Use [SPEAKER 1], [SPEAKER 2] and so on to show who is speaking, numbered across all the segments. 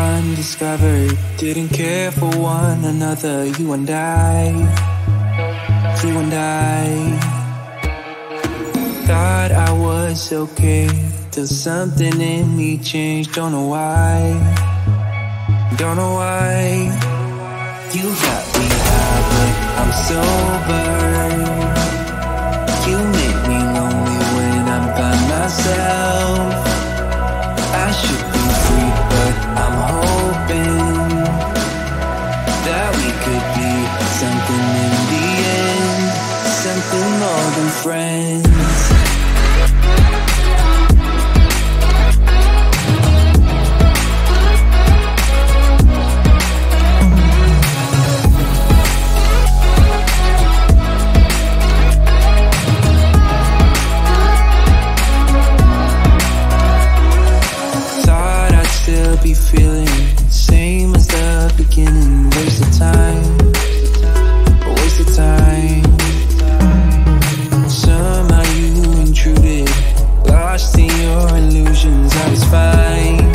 [SPEAKER 1] undiscovered, didn't care for one another. You and I thought I was okay, till something in me changed. Don't know why. You got me high, but I'm sober. You make me lonely when I'm by myself. I should be free, but I'm hoping that we could be something in the end, something more than friends. Be feeling same as the beginning. Waste of time. Somehow you intruded, lost in your illusions. I was fine.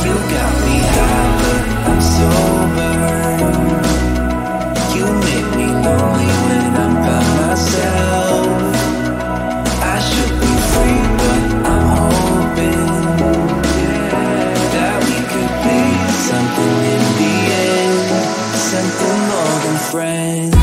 [SPEAKER 1] You got me high, but I'm sober. You make me lonely when I'm by myself. I should be free, but I'm hoping that we could be something in the end, something more than friends.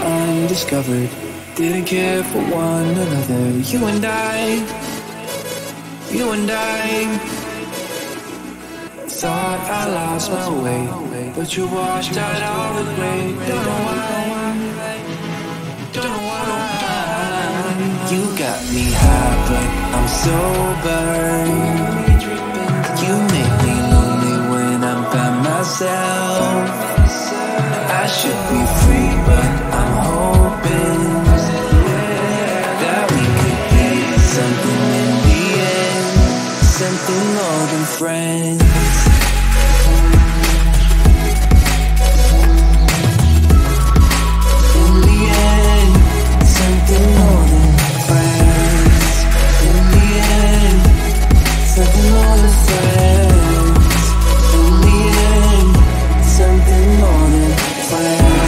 [SPEAKER 1] Undiscovered, didn't care for one another. You and I thought I lost my way, but you washed out all the gray. Don't know why. You got me high, but I'm sober. You make me lonely when I'm by myself. I should be free, but I'm hoping that we could be something in the end, something more than friends. In the end, something more than friends. In the end, something more than friends. In the end, something more than friends.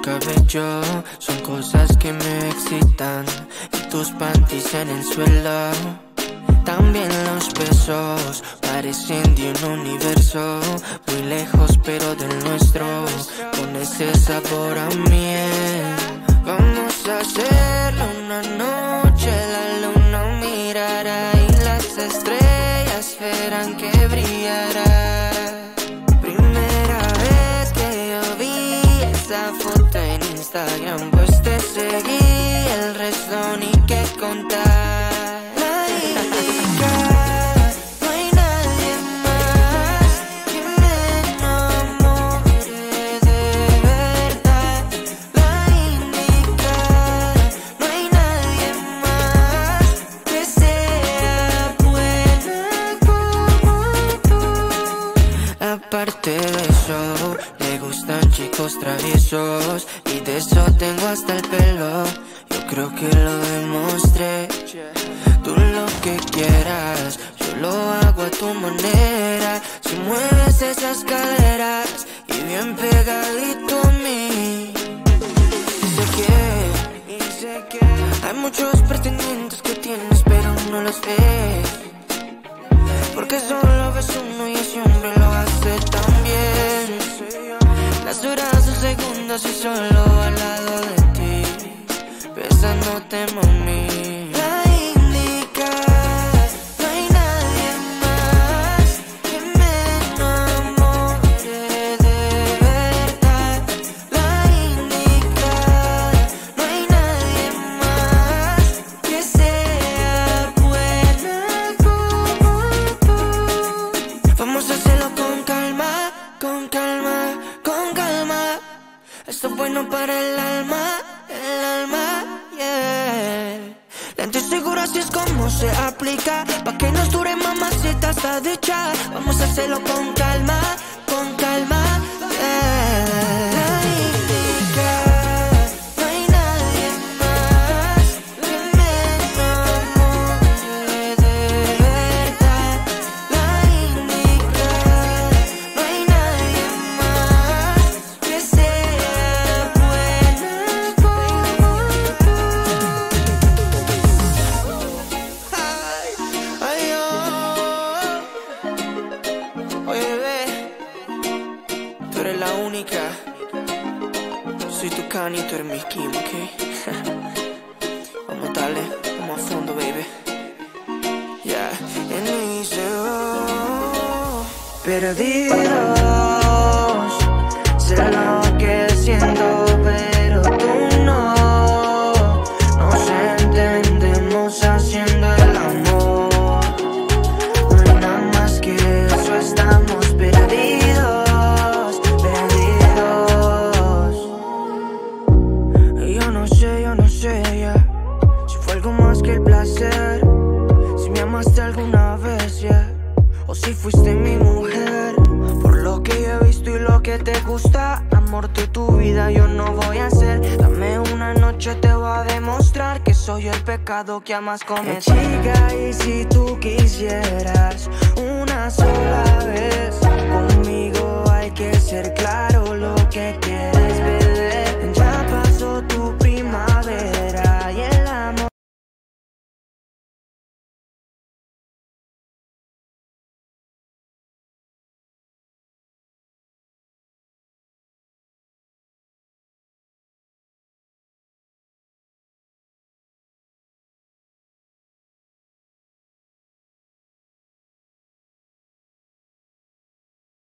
[SPEAKER 2] cabello son cosas que me excitan, y tus panties en el suelo. También los besos parecen de un universo muy lejos pero del nuestro, con ese sabor a miel. Vamos a hacerlo una noche, la luna mirará y las estrellas verán que brillará. Primera vez que yo vi esa foto en Instagram, pues te seguí, el resto ni que contar. Aparte de eso, le gustan chicos traviesos, y de eso tengo hasta el pelo. Yo creo que lo demostré. Tú lo que quieras, yo lo hago a tu manera. Si mueves esas caderas y bien pegadito a mí. Y sé que hay muchos pretendientes que tienes, pero no los ves, porque solo ves uno y siempre lo hace tan bien. Las horas o segundos y solo al lado de ti, besándote, mami. La indicada, no hay nadie más que me enamore de verdad. La indicada, no hay nadie más que sea buena como tú. Vamos a hacerlo con calma, con calma, con calma. Esto es bueno para el alma, yeah. Lento y seguro, así es como se aplica, pa' que nos dure, mamacita, hasta dicha. Vamos a hacerlo con calma, yeah. La indicada, no hay nadie más que me enamore de verdad. La indicada, no hay nadie más que sea buena como tú. Ay, oye, bebé, tú eres la única. Soy tu Kanye, tú eres mi Kim, ¿ok? Vamos a darle, vamos a fondo, baby. Yeah, and dice, perdidos, será lo que siento, pero tú no. Nos entendemos haciendo el amor. No hay nada más que eso, estamos perdidos, perdidos. Yo no sé ya, si fue algo más que el placer, si me amaste alguna vez, yeah, o si fuiste mi mujer. Por lo que yo he visto y lo que te gusta, amor de tu vida yo no voy a hacer. Dame una noche, te voy a demostrar que soy el pecado que amas cometer. Chica, y si tú quisieras